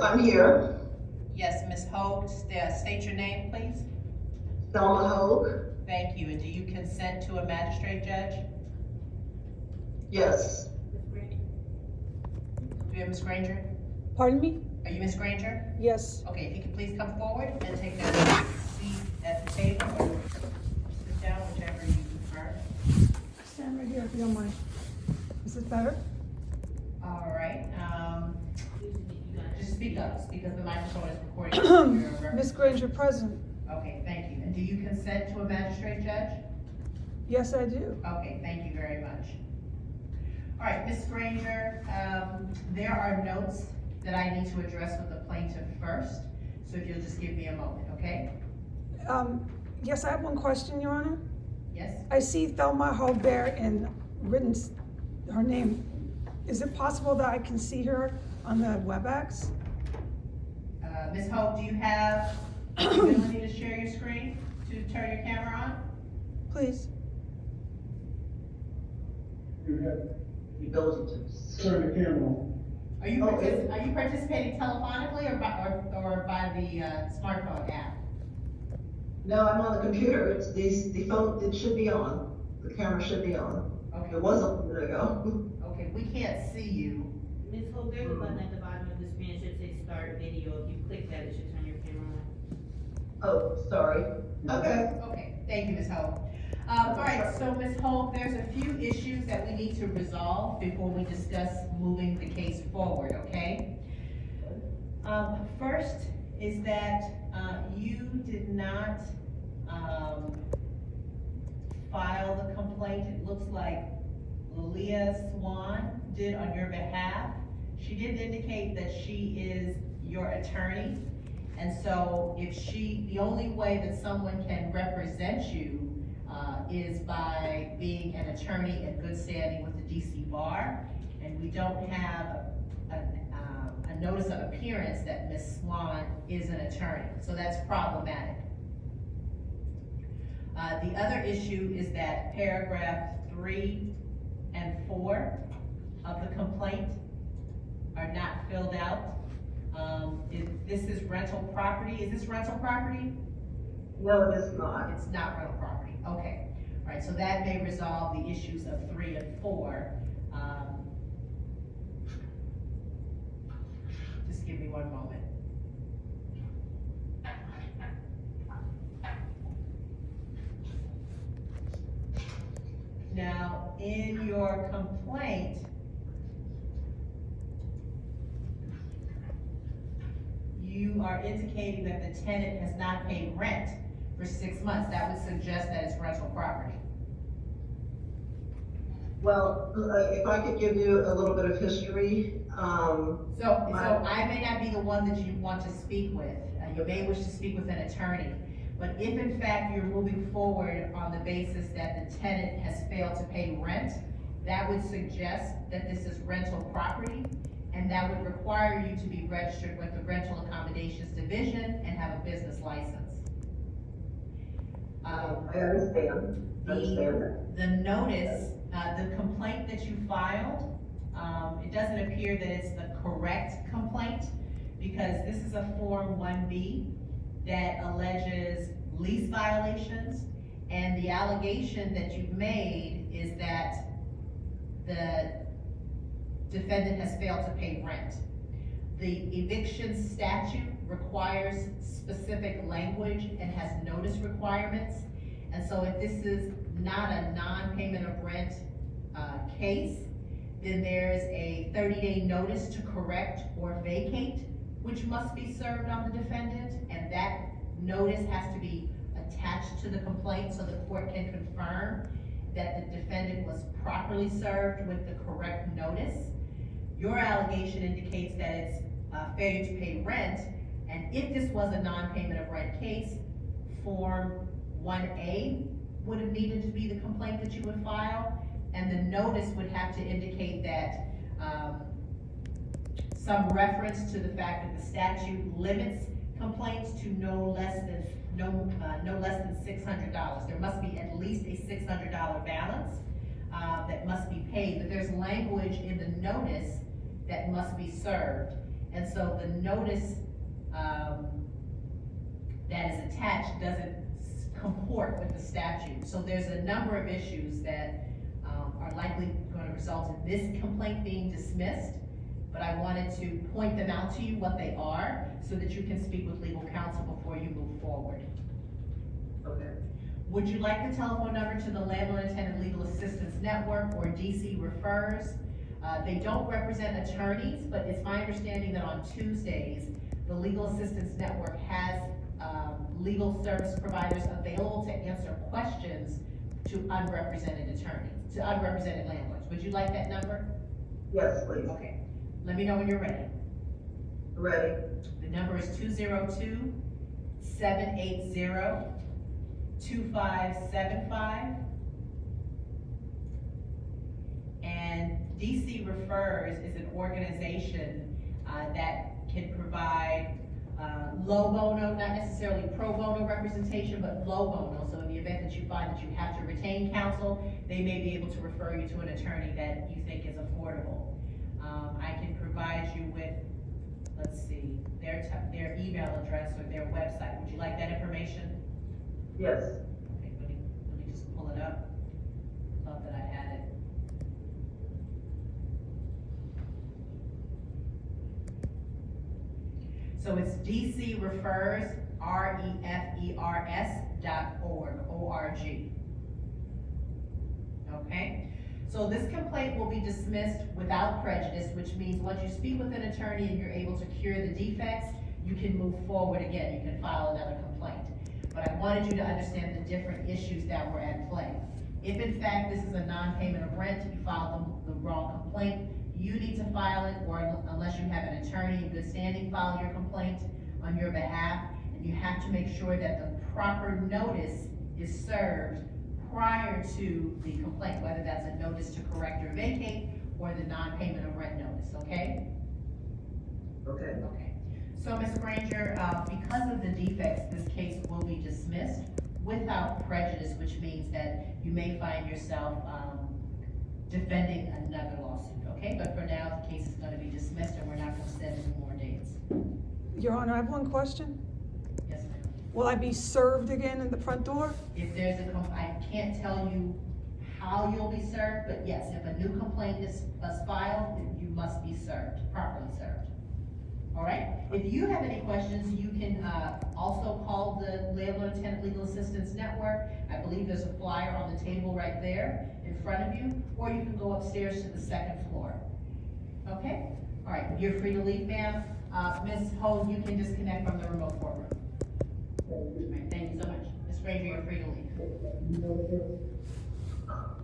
I'm here. Yes, Ms. Houge, state your name, please. Thelma Hogue. Thank you. And do you consent to a magistrate judge? Yes. Do we have Ms. Granger? Pardon me? Are you Ms. Granger? Yes. Okay, if you could please come forward and take that seat at the table. Or sit down, whichever you prefer. Stand right here if you don't mind. Is this better? All right, just speak up because the microphone is recording. your record. Miss Granger, present. Okay, thank you. And do you consent to a magistrate judge? Yes, I do. Okay, thank you very much. All right, Ms. Granger, there are notes that I need to address with the plaintiff first, so if you'll just give me a moment, okay? Yes, I have one question, Your Honor. Yes? I see Thelma Hobert and written her name. Is it possible that I can see her on the WebEx? Ms. Hope, do you have the ability to share your screen, to turn your camera on? Please. You have The ability to. turn the camera on. Are you, Oh, are you participating telephonically or by the smartphone app? No, I'm on the computer. It's the phone, it should be on. The camera should be on. Okay. It was a minute ago. Okay, we can't see you. Ms. Hope, there's a button at the bottom of the screen, it should say start video, if you click that, it should turn your camera on. Oh, sorry. Okay. Okay, thank you, Ms. Hope. All right, so Ms. Hope, there's a few issues that we need to resolve before we discuss moving the case forward, okay? First is that, you did not, file the complaint. It looks like Lilia Swan did on your behalf. She did indicate that she is your attorney. And so the only way that someone can represent you is by being an attorney in good standing with the DC Bar. And we don't have a notice of appearance that Ms. Swan is an attorney. So that's problematic. The other issue is that paragraph 3 and 4 of the complaint are not filled out. This is rental property. Is this rental property? No, it is not. It's not rental property. Okay. All right, so that may resolve the issues of 3 and 4. Just give me one moment. Now, in your complaint, you are indicating that the tenant has not paid rent for 6 months. That would suggest that it's rental property. Well, if I could give you a little bit of history, So I may not be the one that you want to speak with. You may wish to speak with an attorney. But if in fact you're moving forward on the basis that the tenant has failed to pay rent, that would suggest that this is rental property, and that would require you to be registered with the Rental Accommodations Division and have a business license. I understand. The notice, the complaint that you filed, it doesn't appear that it's the correct complaint, because this is a Form 1B that alleges lease violations, and the allegation that you've made is that the defendant has failed to pay rent. The eviction statute requires specific language and has notice requirements, and so if this is not a non-payment of rent case, then there's a 30-day notice to correct or vacate, which must be served on the defendant, and that notice has to be attached to the complaint so the court can confirm that the defendant was properly served with the correct notice. Your allegation indicates that it's failure to pay rent, and if this was a non-payment of rent case, Form 1A would have needed to be the complaint that you would file, and the notice would have to indicate that some reference to the fact that the statute limits complaints to no less than $600. There must be at least a $600 balance that must be paid, but there's language in the notice that must be served. And so the notice, that is attached doesn't comport with the statute. So there's a number of issues that, are likely gonna result in this complaint being dismissed. But I wanted to point them out to you, what they are, so that you can speak with legal counsel before you move forward. Okay. Would you like the telephone number to the Landlord and Tenant Legal Assistance Network, or DC Refers? They don't represent attorneys, but it's my understanding that on Tuesdays, the Legal Assistance Network has legal service providers available to answer questions to unrepresented attorneys, to unrepresented landlords. Would you like that number? Yes, please. Okay, let me know when you're ready. Ready? The number is 202-780-2575. And DC Refers is an organization that can provide low bono, not necessarily pro bono representation, but low bono. So in the event that you find that you have to retain counsel, they may be able to refer you to an attorney that you think is affordable. I can provide you with, let's see, their email address or their website. Would you like that information? Yes. Okay, let me just pull it up. Thought that I had it. So it's DC Refers, refers.org, O-R-G. Okay? So this complaint will be dismissed without prejudice, which means once you speak with an attorney and you're able to cure the defects, you can move forward again, you can file another complaint. But I wanted you to understand the different issues that were at play. If in fact this is a non-payment of rent, you filed the wrong complaint, you need to file it, or unless you have an attorney in good standing, file your complaint on your behalf. And you have to make sure that the proper notice is served prior to the complaint, whether that's a notice to correct or vacate, or the non-payment of rent notice, okay? Okay. Okay. So, Ms. Granger, because of the defects, this case will be dismissed without prejudice, which means that you may find yourself, defending another lawsuit, okay? But for now, the case is gonna be dismissed and we're not gonna set any more dates. Your Honor, I have one question. Yes, ma'am. Will I be served again in the front door? If there's I can't tell you how you'll be served, but yes, if a new complaint is filed, you must be served, properly served. All right? If you have any questions, you can, also call the Landlord and Tenant Legal Assistance Network. I believe there's a flyer on the table right there in front of you, or you can go upstairs to the second floor. Okay? All right, you're free to leave, ma'am. Ms. Houge, you can disconnect from the remote courtroom. All right, thank you so much. Ms. Granger, you're free to leave.